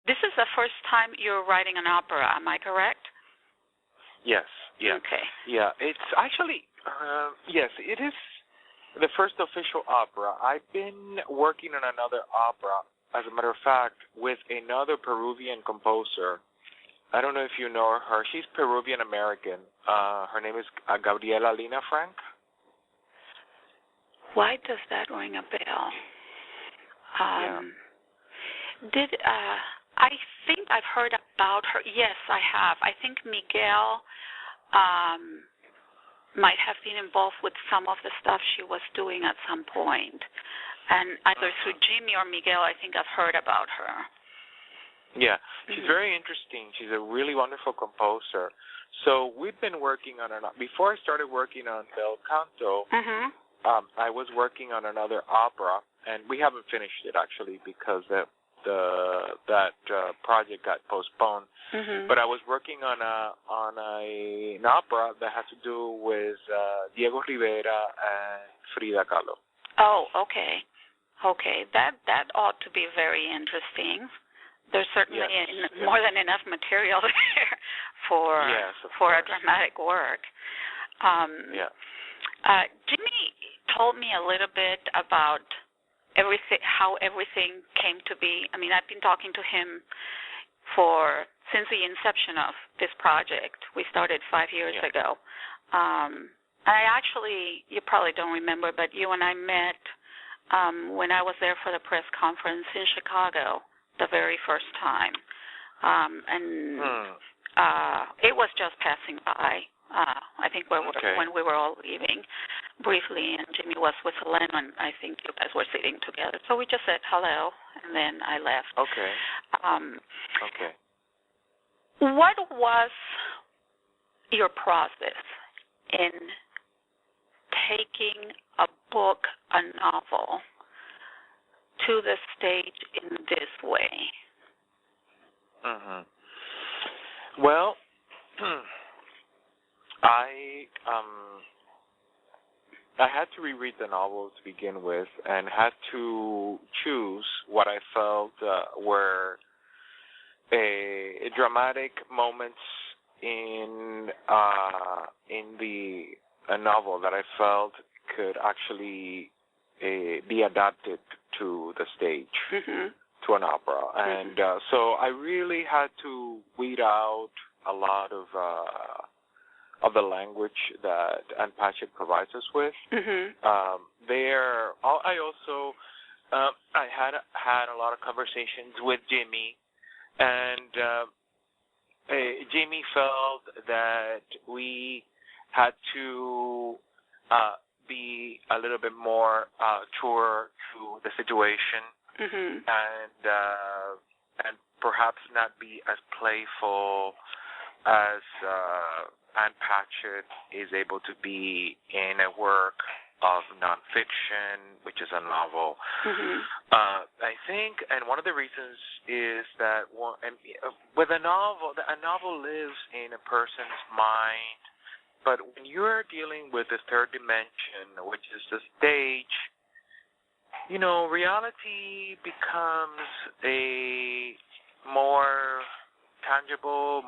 this is the first time you're writing an opera, am I correct? Yes, yeah. Okay. Yeah, it's actually, yes, it is the first official opera. I've been working on another opera, as a matter of fact, with another Peruvian composer. I don't know if you know her. She's Peruvian-American. Her name is Gabriela Lina Frank. Why does that ring a bell? Yeah. I think I've heard about her. Yes, I have. I think Miguel might have been involved with some of the stuff she was doing at some point. And either through Jimmy or Miguel, I think I've heard about her. Yeah, she's very interesting. She's a really wonderful composer. So we've been working on before I started working on Bel Canto, I was working on another opera, and we haven't finished it actually because that project got postponed. But I was working on an opera that has to do with Diego Rivera and Frida Kahlo. Oh, okay. Okay, that ought to be very interesting. There's certainly more than enough material there for a dramatic work. Jimmy told me a little bit about how everything came to be. I mean, I've been talking to him since the inception of this project. We started 5 years ago. I actually, you probably don't remember, but you and I met when I was there for the press conference in Chicago the very first time. It was just passing by. I think when we were all leaving briefly, and Jimmy was with Helen, and I think you guys were sitting together. So we just said hello, and then I left. Okay. What was your process in taking a book, a novel, to the stage in this way? Well, I had to reread the novel to begin with, and had to choose what I felt were dramatic moments in the novel that I felt could actually be adapted to the stage, to an opera. And so I really had to weed out a lot of the language that Anne Patchett provides us with. I had a lot of conversations with Jimmy, and Jimmy felt that we had to be a little bit more truer to the situation, and perhaps not be as playful as Anne Patchett is able to be in a work of nonfiction, which is a novel. I think, and one of the reasons is that with a novel lives in a person's mind, but when you're dealing with the third dimension, which is the stage, reality becomes a more tangible,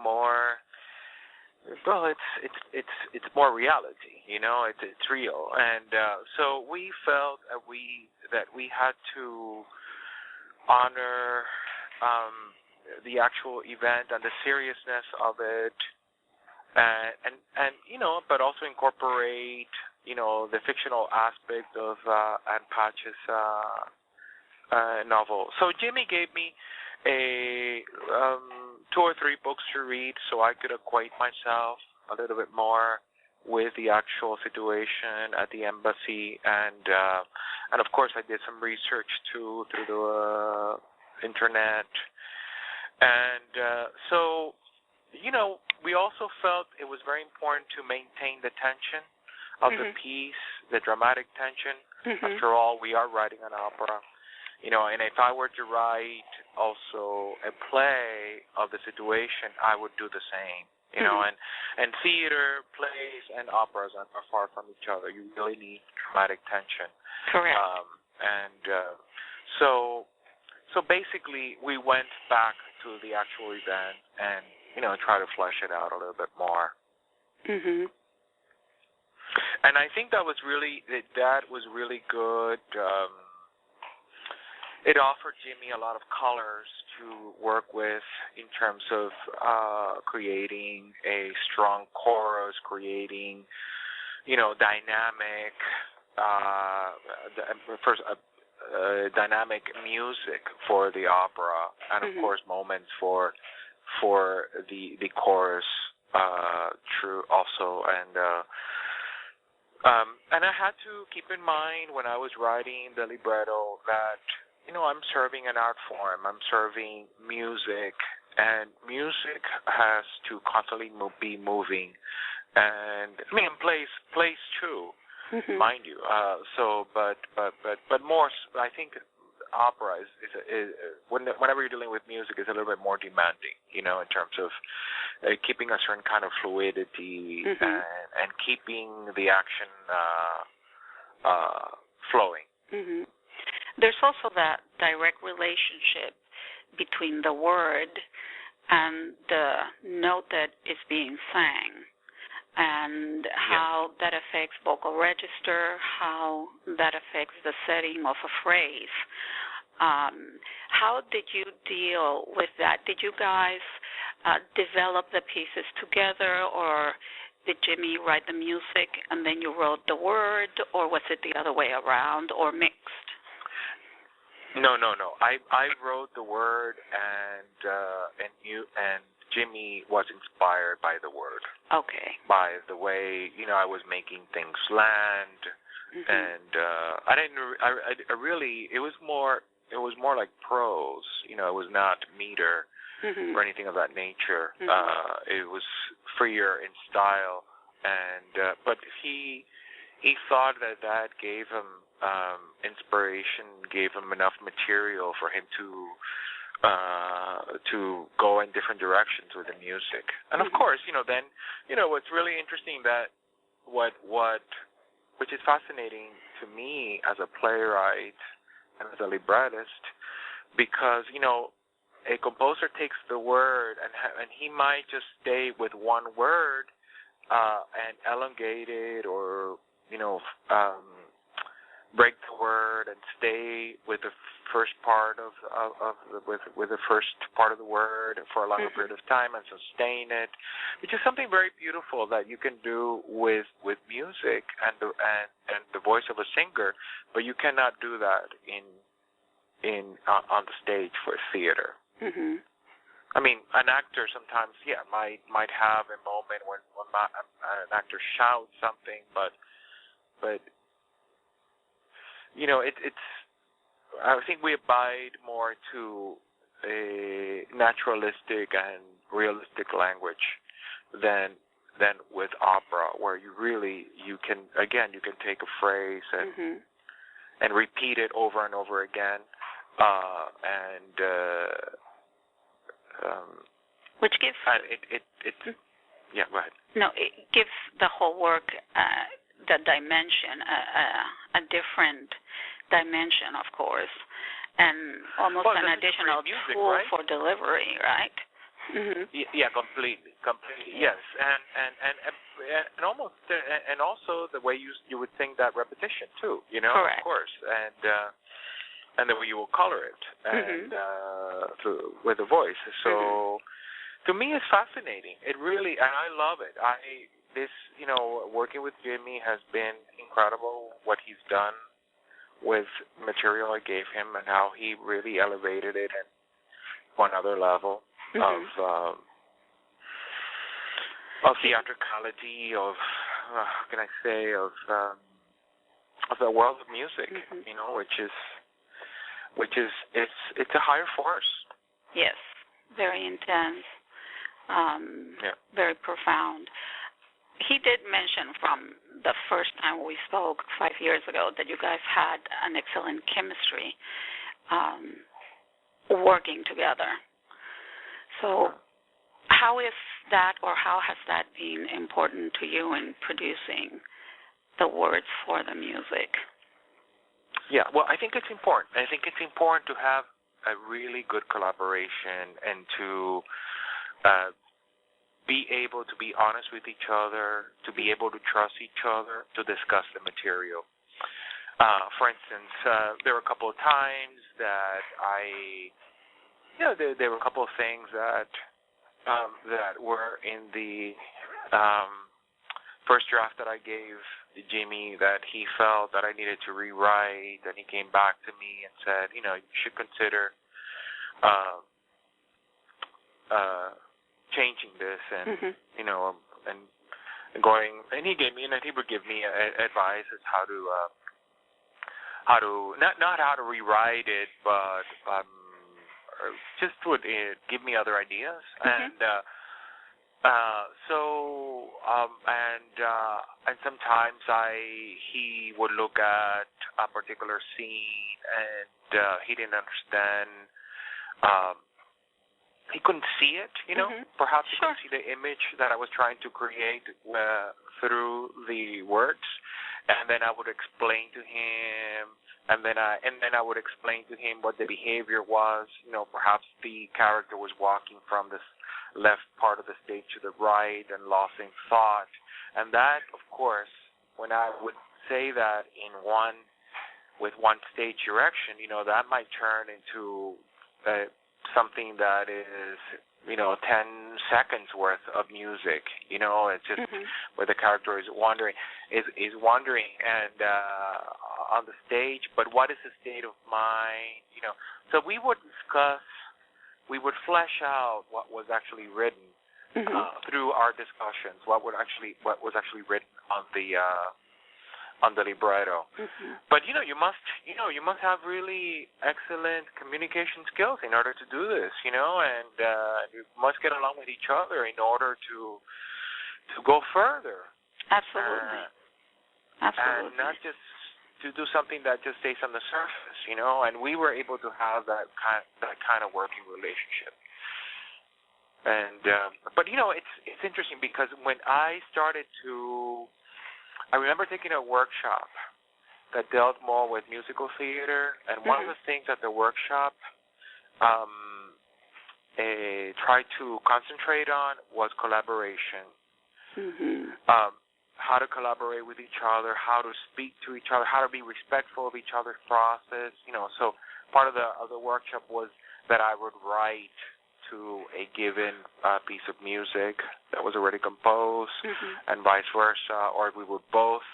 it's more reality, it's real. And so we felt that we had to honor the actual event and the seriousness of it, and but also incorporate the fictional aspect of Anne Patchett's novel. So Jimmy gave me a 2 or 3 books to read so I could acquaint myself a little bit more with the actual situation at the embassy, and of course I did some research too through the internet, and so we also felt it was very important to maintain the tension of the piece, the dramatic tension. After all, we are writing an opera. And if I were to write also a play of the situation, I would do the same. And theater, plays, and operas are far from each other. You really need dramatic tension. Correct. So basically, we went back to the actual event and, try to flesh it out a little bit more. Mhm. And I think that was really good. It offered Jimmy a lot of colors to work with in terms of creating a strong chorus, creating, dynamic, dynamic music for the opera, and of course moments for the chorus, true also, and I had to keep in mind when I was writing the libretto that, I'm serving an art form. I'm serving music, and music has to constantly be moving, and plays too, mind you. But more, I think opera is whenever you're dealing with music, is a little bit more demanding, in terms of keeping a certain kind of fluidity and keeping the action flowing. Mm-hmm. There's also that direct relationship between the word and the note that is being sang, and how that affects vocal register, how that affects the setting of a phrase. How did you deal with that? Did you guys develop the pieces together, or did Jimmy write the music and then you wrote the word, or was it the other way around, or mixed? No. I wrote the word, and Jimmy was inspired by the word. Okay. By the way, I was making things land, and I didn't. I really. It was more like prose. It was not meter or anything of that nature. It was freer in style, and but he thought that gave him inspiration, gave him enough material for him to go in different directions with the music. And of course, then, what's really interesting that which is fascinating to me as a playwright and as a librettist, because, a composer takes the word and he might just stay with one word and elongate it, or, break the word and stay with the first part of the first part of the word for a longer period of time and sustain it, which is something very beautiful that you can do with music and the voice of a singer, but you cannot do that on the stage for theater. I mean, an actor sometimes, might have a moment when an actor shouts something, but it's. I think we abide more to a naturalistic and realistic language than with opera, where you can take a phrase and repeat it over and over again, which gives yeah, go ahead. No, it gives the whole work the dimension, a different dimension, of course, and almost an additional music, tool right? for delivery, right? Yeah, completely, yes, and almost, and also the way you would think that repetition too, Correct. Of course, and the way you will color it, and with the voice. So, to me, it's fascinating. It really, and I love it. Working with Jimmy has been incredible. What he's done with material I gave him, and how he really elevated it at one other level of theatricality, of how can I say, of the world of music, which is it's a higher force. Yes, very intense, very profound. He did mention from the first time we spoke 5 years ago that you guys had an excellent chemistry working together. So how is that, or how has that been important to you in producing the words for the music? Yeah, well, I think it's important. I think it's important to have a really good collaboration and to be able to be honest with each other, to be able to trust each other, to discuss the material. For instance, there were a couple of times that there were a couple of things that were in the first draft that I gave Jimmy that he felt that I needed to rewrite, and he came back to me and said, you should consider changing this, and and going, and he would give me advice as how to not how to rewrite it, but just would give me other ideas, and sometimes he would look at a particular scene and he didn't understand. He couldn't see it, Perhaps he couldn't see the image that I was trying to create through the words, and then I would explain to him, and then I would explain to him what the behavior was. Perhaps the character was walking from this left part of the stage to the right and lost in thought, and that, of course, when I would say that with one stage direction, that might turn into something that is 10 seconds worth of music, it's just where the character is wandering and on the stage, but what is the state of mind, so we would flesh out what was actually written through our discussions, what was actually written on the libretto. But you must have really excellent communication skills in order to do this, and you must get along with each other in order to go further. Absolutely. And not just to do something that just stays on the surface, and we were able to have that kind of working relationship. And but it's interesting because when I started to, I remember taking a workshop that dealt more with musical theater, and one of the things that the workshop tried to concentrate on was collaboration. How to collaborate with each other, how to speak to each other, how to be respectful of each other's process. So part of the workshop was that I would write to a given piece of music that was already composed, and vice versa, or we would both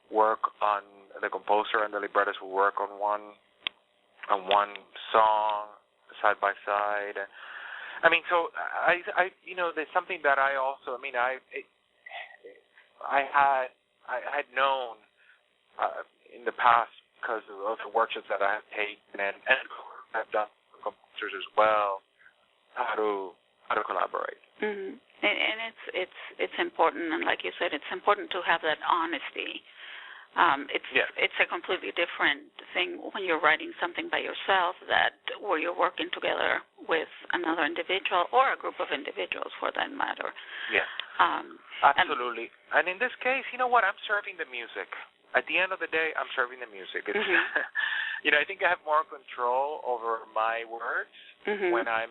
work on, the composer and the librettist would work on one song side by side. I mean, so I there's something that I also, I had known in the past because of the workshops that I have taken and I've done with composers as well, how to collaborate. And it's important, and like you said, it's important to have that honesty. It's a completely different thing when you're writing something by yourself where you're working together with another individual or a group of individuals for that matter. Yeah. Absolutely. And in this case, you know what? I'm serving the music. At the end of the day, I'm serving the music. It's, I think I have more control over my words when I'm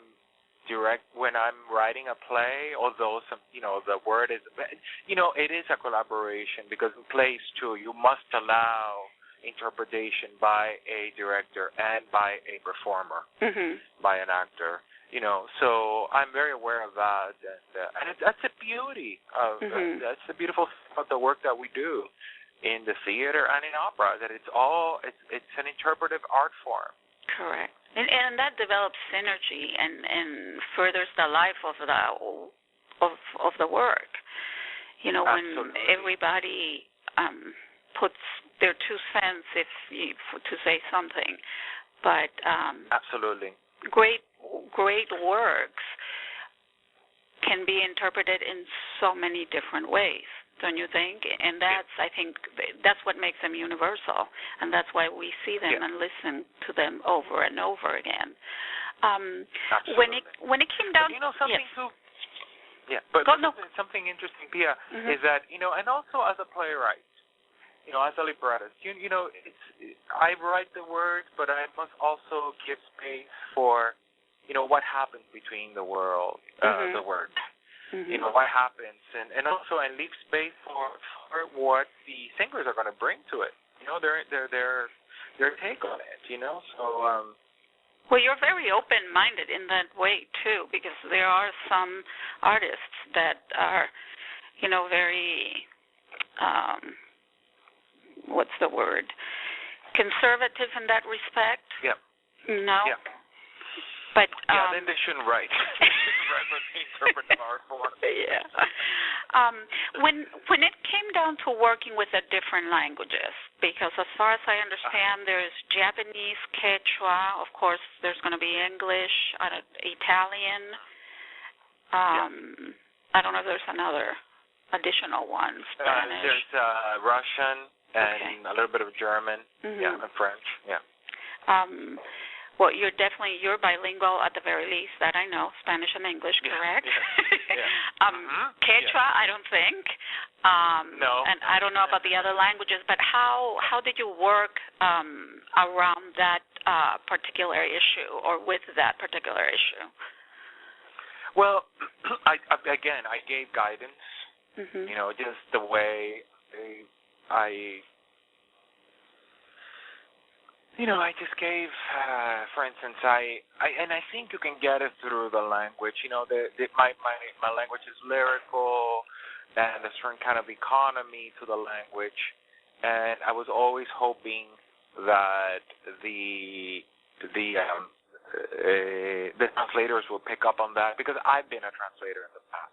writing a play, although the word is, it is a collaboration because in plays too, you must allow interpretation by a director and by a performer, by an actor. So I'm very aware of that, and that's the beauty of that's the beautiful thing about the work that we do in the theater and in opera, that it's an interpretive art form. Correct, and that develops synergy and furthers the life of the work. When everybody puts their 2 cents, to say something, but absolutely. Great works can be interpreted in so many different ways, don't you think? And I think that's what makes them universal, and that's why we see them and listen to them over and over again. When it came down, something too. Yeah, but something interesting, Pia, is that and also as a playwright, as a librettist, I write the words, but I must also give space for, what happens between the words. What happens, and also I leave space for what the singers are going to bring to it. Their take on it. So. Well, you're very open-minded in that way too, because there are some artists that are, very. What's the word? Conservative in that respect. Yeah. No. Yeah. But then they shouldn't write. They shouldn't write what they interpret the art for. Yeah. When it came down to working with the different languages, because as far as I understand, there's Japanese, Quechua. Of course, there's going to be English, Italian. I don't know if there's another additional one. Spanish. There's Russian and a little bit of German. Yeah, and French. Yeah. Well, you're bilingual at the very least, that I know, Spanish and English, correct? Yeah. Quechua, I don't think. No. And I don't know about the other languages, but how did you work around that particular issue or with that particular issue? Well, I gave guidance. Just the way I just gave, for instance, I think you can get it through the language. My language is lyrical, and a certain kind of economy to the language, and I was always hoping that the translators will pick up on that, because I've been a translator in the past.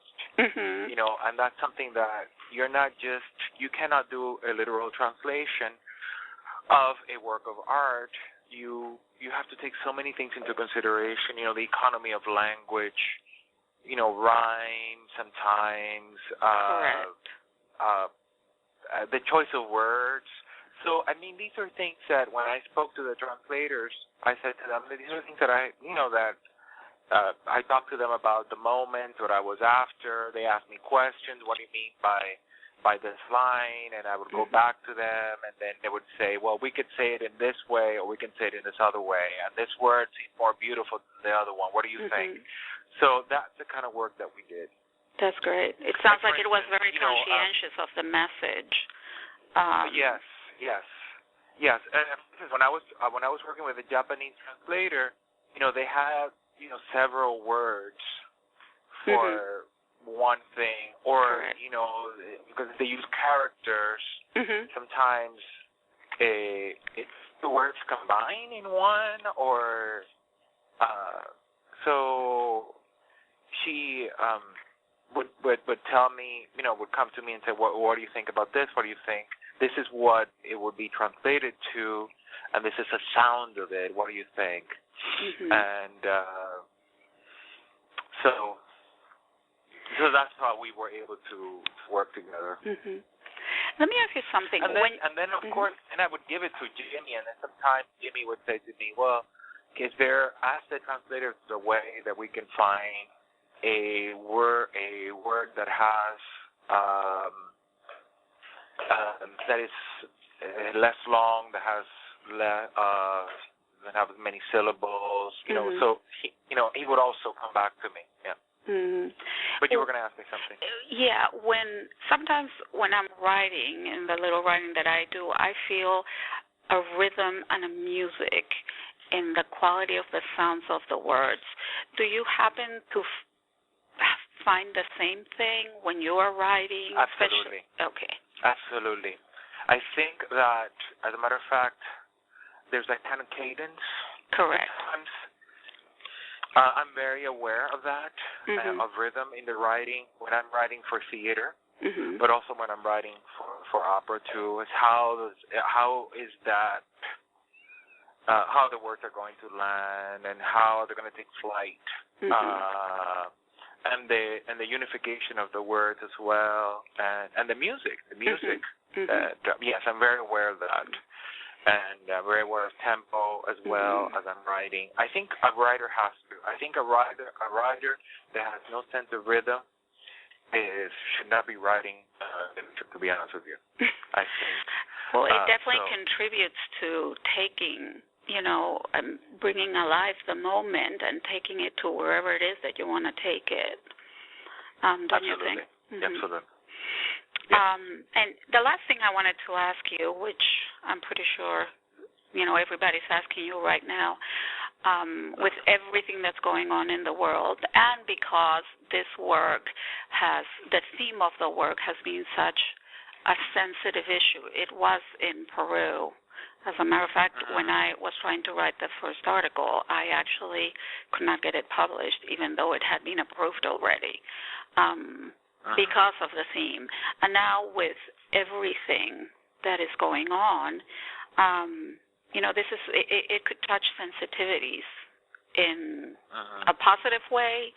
And that's something that you cannot do a literal translation of a work of art. You have to take so many things into consideration, the economy of language, rhyme sometimes, the choice of words. So, these are things that when I spoke to the translators, I said to them, these are things that I talked to them about the moment, what I was after. They asked me questions. What do you mean by this line? And I would go back to them, and then they would say, well, we could say it in this way, or we can say it in this other way, and this word seems more beautiful than the other one. What do you think? So that's the kind of work that we did. That's great. It sounds like it was very conscientious of the message. Yes. And when I was working with a Japanese translator, they had several words for one thing, or because they use characters, sometimes it's the words combine in one, or so she would tell me, would come to me and say, what do you think about this? What do you think? This is what it would be translated to, and this is the sound of it. What do you think? And so that's how we were able to work together. Let me ask you something. And then of course, and I would give it to Jimmy, and then sometimes Jimmy would say to me, well, is there, as the translator, the way that we can find a word that has that is less long, that has that have many syllables, so he would also come back to me. But you were going to ask me something. Yeah, sometimes when I'm writing, in the little writing that I do, I feel a rhythm and a music in the quality of the sounds of the words. Do you happen to find the same thing when you are writing? Absolutely. Okay. Absolutely. I think that, as a matter of fact, there's that kind of cadence. Correct. Sometimes I'm very aware of that, of rhythm in the writing, when I'm writing for theater, but also when I'm writing for opera too. Is how is that, how the words are going to land, and how they're going to take flight, and the unification of the words as well, and the music. Yes, I'm very aware of that. And very aware of tempo as well as I'm writing. I think a writer has to. I think a writer that has no sense of rhythm should not be writing literature, to be honest with you. I think Well, it definitely contributes to taking, bringing alive the moment and taking it to wherever it is that you want to take it. Don't you think? Mm-hmm. Absolutely. And the last thing I wanted to ask you, which I'm pretty sure, everybody's asking you right now, with everything that's going on in the world, and because this work the theme of the work has been such a sensitive issue. It was in Peru. As a matter of fact, when I was trying to write the first article, I actually could not get it published, even though it had been approved already, because of the theme. And now with everything that is going on, it could touch sensitivities in a positive way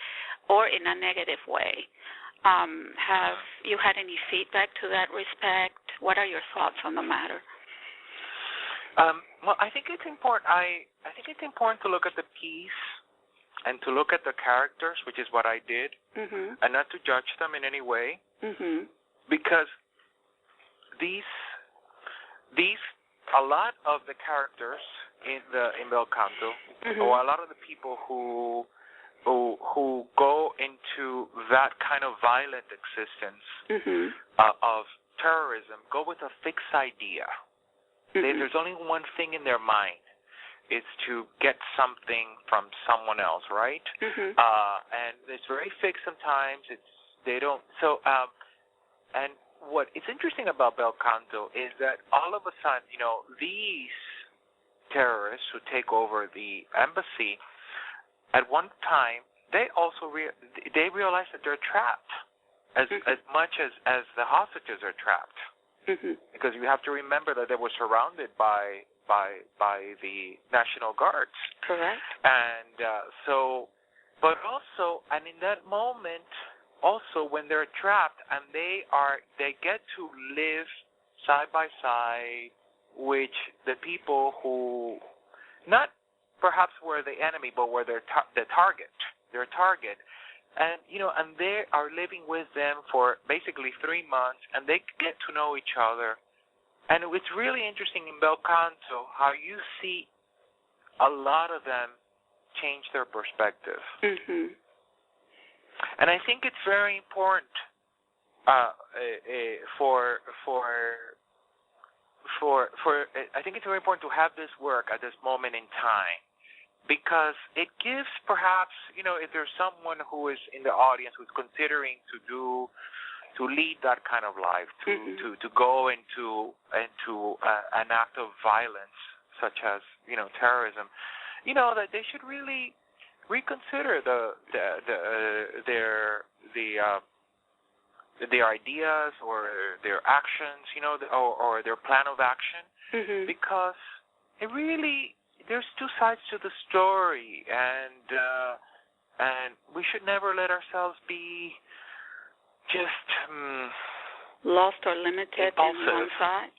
or in a negative way. Have you had any feedback to that respect? What are your thoughts on the matter? Well, I think it's important. I think it's important to look at the piece and to look at the characters, which is what I did, and not to judge them in any way, because a lot of the characters in Bel Canto, or a lot of the people who go into that kind of violent existence of terrorism go with a fixed idea. There's only one thing in their mind. It's to get something from someone else, right? And it's very fixed sometimes. And what is interesting about Bel Canto is that all of a sudden, these terrorists who take over the embassy, at one time, they also realize that they're trapped as much as the hostages are trapped. Because you have to remember that they were surrounded by the National Guards. Correct. And but also, and in that moment, also when they're trapped and they get to live side by side with the people who not perhaps were the enemy, but were their target. And and they are living with them for basically 3 months, and they get to know each other. And it's really interesting in Bel Canto how you see a lot of them change their perspective. And I think it's very important I think it's very important to have this work at this moment in time, because it gives perhaps, if there's someone who is in the audience who's considering to lead that kind of life, to go into an act of violence such as terrorism, that they should really reconsider their ideas or their actions, or their plan of action, because it really. There's two sides to the story, and we should never let ourselves be just lost or limited impulsive. in one side.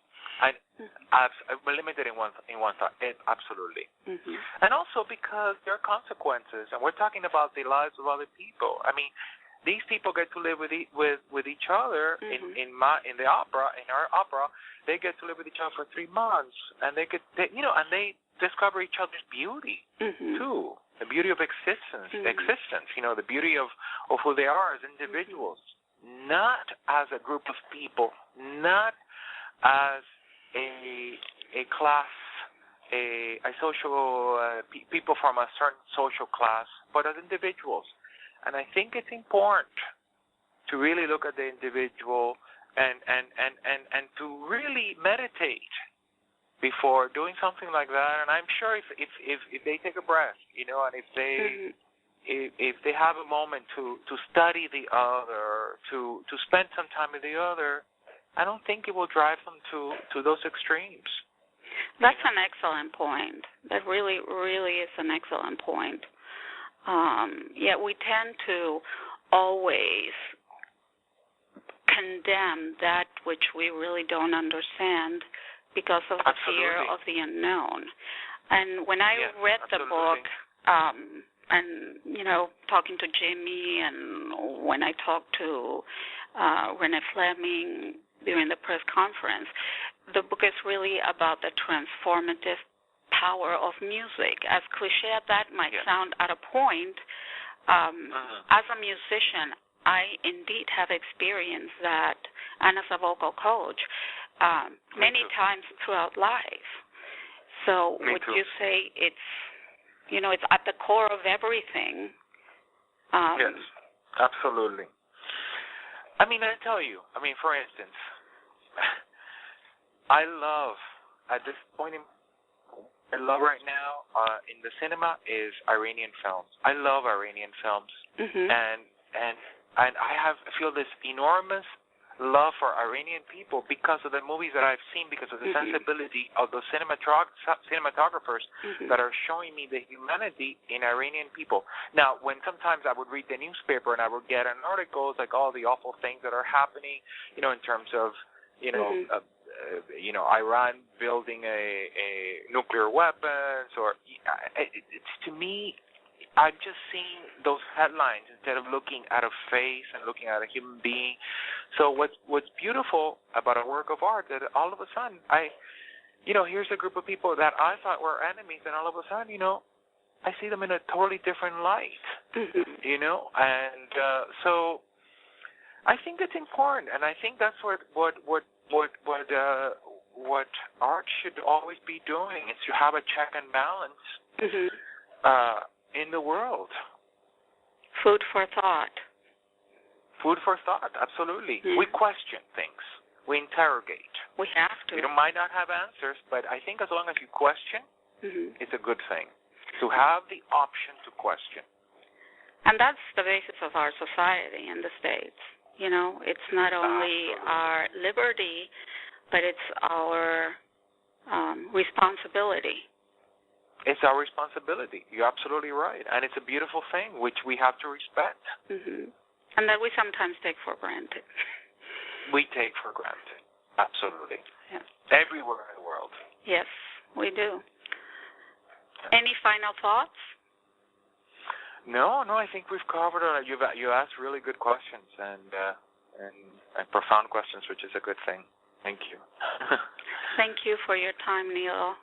Limited in one side, absolutely. And also because there are consequences, and we're talking about the lives of other people. I mean, these people get to live with each other in our opera. They get to live with each other for 3 months, and they discover each other's beauty too, the beauty of existence, the beauty of who they are as individuals, not as a group of people, not as a class, a social people from a certain social class, but as individuals. And I think it's important to really look at the individual and to really meditate before doing something like that. And I'm sure if they take a breath, and if they have a moment to study the other, to spend some time with the other, I don't think it will drive them to those extremes. That's an excellent point. That really, really is an excellent point. Yet we tend to always condemn that which we really don't understand because of the fear of the unknown. And when I read the book, and talking to Jimmy, and when I talked to Renee Fleming during the press conference, the book is really about the transformative power of music. As cliche as that might sound at a point, as a musician, I indeed have experienced that, and as a vocal coach, many times throughout life. So would you say it's, it's at the core of everything? Yes, absolutely. I mean, I tell you, for instance, I love, at this point I love right now in the cinema is Iranian films. I love Iranian films, and I feel this enormous love for Iranian people because of the movies that I've seen, because of the sensibility of the cinematographers that are showing me the humanity in Iranian people. Now, when sometimes I would read the newspaper and I would get an article like all the awful things that are happening, in terms of, Iran building a nuclear weapons, or it's, to me, I'm just seeing those headlines instead of looking at a face and looking at a human being. So what's beautiful about a work of art, that all of a sudden here's a group of people that I thought were enemies, and all of a sudden, I see them in a totally different light, and so I think it's important, and I think that's what art should always be doing, is to have a check and balance in the world. Food for thought. Food for thought, absolutely. We question things. We interrogate. We have to. You might not have answers, but I think as long as you question, it's a good thing. To have the option to question. And that's the basis of our society in the States. It's not only our liberty, but it's our responsibility. It's our responsibility. You're absolutely right. And it's a beautiful thing, which we have to respect. And that we sometimes take for granted. We take for granted. Absolutely. Yeah. Everywhere in the world. Yes, we do. Any final thoughts? No, I think we've covered it. You asked really good questions and profound questions, which is a good thing. Thank you. Thank you for your time, Nilo.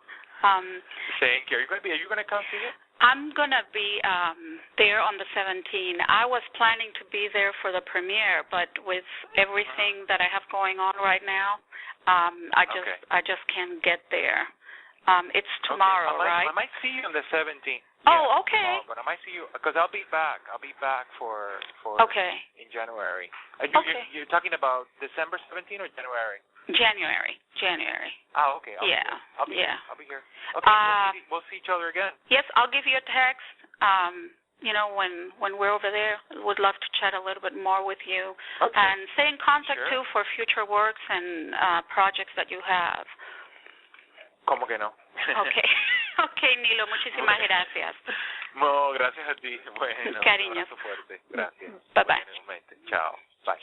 Thank you. Are you going to come see it? I'm going to be there on the 17th. I was planning to be there for the premiere, but with everything that I have going on right now, I just can't get there. It's tomorrow, right? I might see you on the 17th. Oh, okay. Tomorrow, but I might see you because I'll be back. I'll be back for in January. You're talking about December 17th or January? January. Oh, okay. I'll be here. Okay, we'll see each other again. Yes, I'll give you a text. When we're over there, would love to chat a little bit more with you and stay in contact too for future works and projects that you have. ¿Cómo que no? Okay, Nilo, muchísimas gracias. No, gracias a ti. Bueno, cariño. un abrazo fuerte. Gracias. Bye-bye. Chao. Bye.